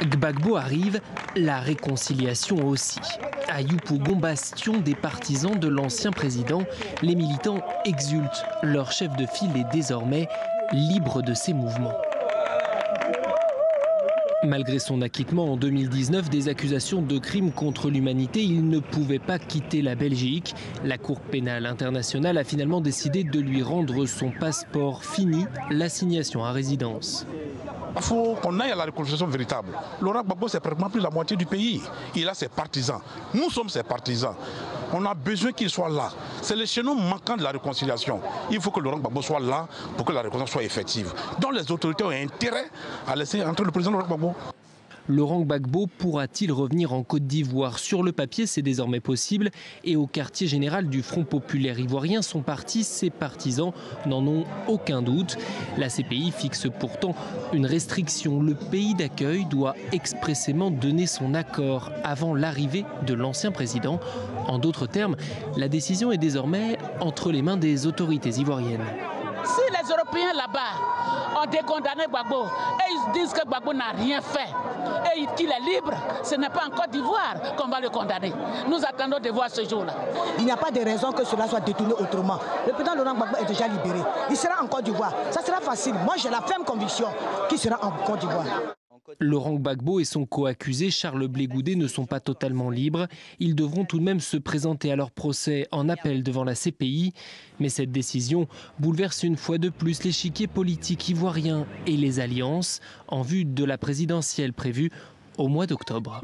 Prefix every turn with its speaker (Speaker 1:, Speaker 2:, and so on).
Speaker 1: Gbagbo arrive, la réconciliation aussi. À Yopougon, bastion des partisans de l'ancien président, les militants exultent. Leur chef de file est désormais libre de ses mouvements. Malgré son acquittement en 2019 des accusations de crimes contre l'humanité, il ne pouvait pas quitter la Belgique. La Cour pénale internationale a finalement décidé de lui rendre son passeport. Fini l'assignation à résidence.
Speaker 2: Il faut qu'on aille à la réconciliation véritable. Laurent Gbagbo, c'est pratiquement plus la moitié du pays. Il a ses partisans. Nous sommes ses partisans. On a besoin qu'il soit là. C'est le chaînon manquant de la réconciliation. Il faut que Laurent Gbagbo soit là pour que la réconciliation soit effective. Donc les autorités ont intérêt à laisser entrer le président Laurent Gbagbo.
Speaker 1: Laurent Gbagbo pourra-t-il revenir en Côte d'Ivoire? Sur le papier, c'est désormais possible. Et au quartier général du Front populaire ivoirien, son parti, ses partisans n'en ont aucun doute. La CPI fixe pourtant une restriction. Le pays d'accueil doit expressément donner son accord avant l'arrivée de l'ancien président. En d'autres termes, la décision est désormais entre les mains des autorités ivoiriennes.
Speaker 3: Si les Européens là-bas ont décondamné Gbagbo et ils disent que Gbagbo n'a rien fait et qu'il est libre, ce n'est pas en Côte d'Ivoire qu'on va le condamner. Nous attendons de voir ce jour-là.
Speaker 4: Il n'y a pas de raison que cela soit détourné autrement. Le président Laurent Gbagbo est déjà libéré. Il sera en Côte d'Ivoire. Ça sera facile. Moi, j'ai la ferme conviction qu'il sera en Côte d'Ivoire.
Speaker 1: Laurent Gbagbo et son co-accusé Charles Blé Goudet ne sont pas totalement libres. Ils devront tout de même se présenter à leur procès en appel devant la CPI. Mais cette décision bouleverse une fois de plus l'échiquier politique ivoirien et les alliances en vue de la présidentielle prévue au mois d'octobre.